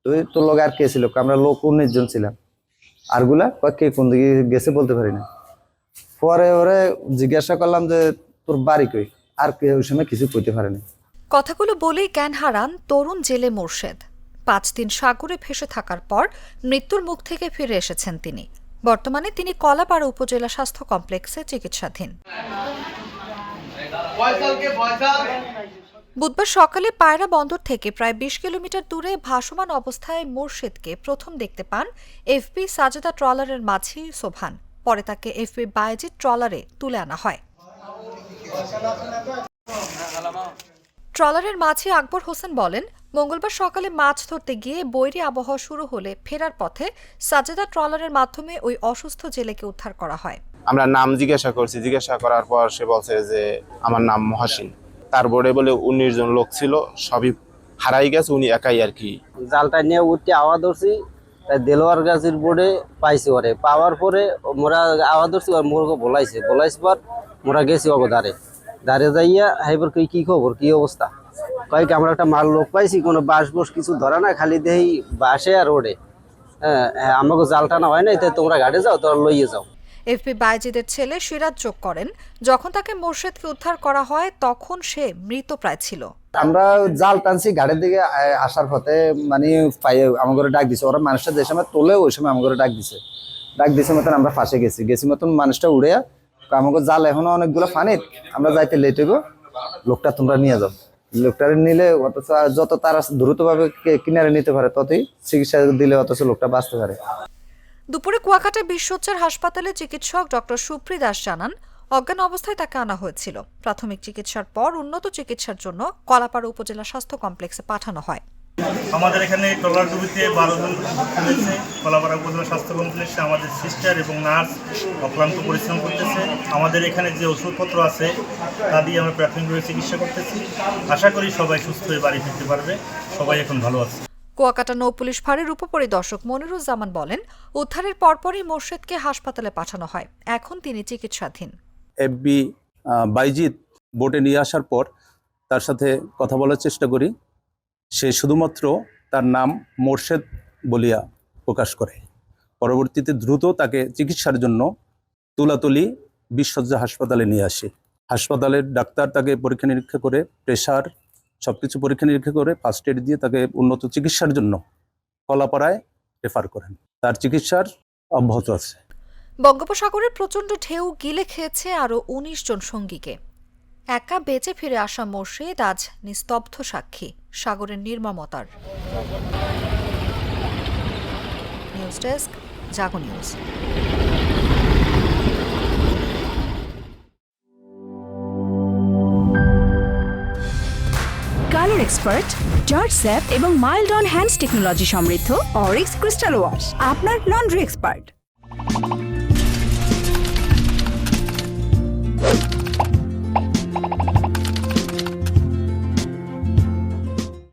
তুই তোর লগে আর কে ছিল? আমরা লোক 19 জন ছিলাম। আরগুলা কে কোন দিকে গেছে বলতে পারি না। পরে ওরে জিজ্ঞাসা করলাম যে তোর বাড়ি কই, আর কে ওই সময় কিছু কইতে পারেনি। কথাগুলো বলেই জ্ঞান হারান তরুণ জেলে মোর্শেদ। 5 দিন সাগরে ভেসে থাকার পর মৃত্যুর মুখ থেকে ফিরে এসেছেন তিনি। বর্তমানে তিনি কলাপাড়া উপজেলা স্বাস্থ্য কমপ্লেক্সে চিকিৎসাধীন। বুধবার সকালে পায়রা বন্দর থেকে প্রায় 20 কিলোমিটার দূরে ভাসমান অবস্থায় মোর্শেদকে প্রথম দেখতে পান এফবি সাজেদা ট্রলারের মাঝি সোভান। পরে তাকে এফবি বায়েজিদ ট্রলারে তুলে আনা হয়। ট্রলারের মাঝি আকবর হোসেন বলেন, মঙ্গলবার সকালে মাছ ধরতে গিয়ে বৈরী আবহাওয়া শুরু হলে ফেরার পথে সাজেদা ট্রলারের মাধ্যমে ওই অসুস্থ জেলেকে উদ্ধার করা হয়। আমরা নাম জিজ্ঞাসা করছি, জিজ্ঞাসা করার পর সে বলছে যে আমার নাম মহাসিন। তার বোর্ডে বলে 19 জন লোক ছিল, সবই হারাই গেছে, উনি একাই আর কি। জালটা নিয়ে উঠতে আওয়াজ ধরছি, দেলোয়ার গাছের বোর্ডে পাইছি। ওরে পাওয়ার পরে মোরা আওয়াজ ধরছি, আর মোরকে বলাইছে পর মোরা গেছি অবধারে দাঁড়িয়ে যাইয়া হাইবার কি খবর, কি অবস্থা? কয়েক আমরা একটা মাল লোক পাইছি, কোনো বাঁশ বোস কিছু ধরা না, খালি দেহি বাসে আর ওড়ে। হ্যাঁ, আমাকে জাল টানা হয় না, তাই তোমরা ঘাটে যাও, তোরা লইয়ে যাও। এফবি বায়েজিদের ছেলে সিরাজ যোগ করেন, যখন তাকে মোর্শেদকে উদ্ধার করা হয় তখন সে মৃতপ্রায় ছিল। আমরা জাল টানছি ঘাটের দিকে আসার পথে, মানে আমার ডাক দিছে। ওরা মানুষটা যে সময় তোলে ওই সময় আমার ডাক দিছে মতন আমরা ফাঁসে গেছি মতন মানুষটা উড়ে আমাকে জাল এখনো অনেকগুলো ফানি, আমরা যাইতে লেট হইব, লোকটা তোমরা নিয়ে যাও। লোকটারে নিলে অথচ যত তারা দ্রুতভাবে কিনারে নিতে পারে ততই চিকিৎসা দিলে অথচ লোকটা বাঁচতে পারে। দুপুরে কুয়াকাটা বিশ্বচ্চার হাসপাতালে চিকিৎসক ডক্টর সুপ্রি দাস জানান, অজ্ঞান অবস্থায় তাকে আনা হয়েছিল। প্রাথমিক চিকিৎসার পর উন্নত চিকিৎসার জন্য কলাপাড়া উপজেলা স্বাস্থ্য কমপ্লেক্সে পাঠানো হয়। আমাদের এখানে ট্রলার ডুবিতে 12 জন হয়েছে। কলাপাড়া উপজেলা স্বাস্থ্য কমপ্লেক্সে আমাদের সিস্টার এবং নার্স অক্লান্ত পরিশ্রম করতেছে। আমাদের এখানে যে ওষুধপত্র আছে তা দিয়ে আমরা প্রাথমিকভাবে চিকিৎসা করতেছি। আশা করি সবাই সুস্থ হয়ে বাড়ি ফিরতে পারবে, সবাই এখন ভালো আছে। কুয়াকাটা নৌপুলিশ ফাঁড়ির উপপরিদর্শক মনিরুজ্জামান বলেন, উদ্ধারের পরপরই মোর্শেদকে হাসপাতালে পাঠানো হয়। এখন তিনি চিকিৎসাধীন। এফবি বাইজিদ বোটে নিয়ে আসার পর তার সাথে কথা বলার চেষ্টা করি। সে শুধুমাত্র তার নাম মোর্শেদ বলিয়া প্রকাশ করে। পরবর্তীতে দ্রুত তাকে চিকিৎসার জন্য তুলাতলি বিশ্বজ্জা হাসপাতালে নিয়ে আসে। হাসপাতালের ডাক্তার তাকে পরীক্ষা নিরীক্ষা করে, প্রেশার সবকিছু পরীক্ষা নিরীক্ষা করে ফার্স্ট এড দিয়ে তাকে উন্নত চিকিৎসার জন্য কলাপাড়ায় রেফার করেন। তার চিকিৎসার অব্যাহত আছে। বঙ্গোপসাগরের প্রচণ্ড ঢেউ গিলে খেয়েছে আরও 19 জন সঙ্গীকে। একা বেঁচে ফিরে আসা মোর্শেদ আজ নিস্তব্ধ সাক্ষী সাগরের নির্মমতার। News desk, Jago news. Colour expert, germ zap এবং মাইল্ড অন হ্যান্ডস টেকনোলজি সমৃদ্ধ অরিক্স ক্রিস্টাল ওয়াশ আপনার লন্ড্রি এক্সপার্ট।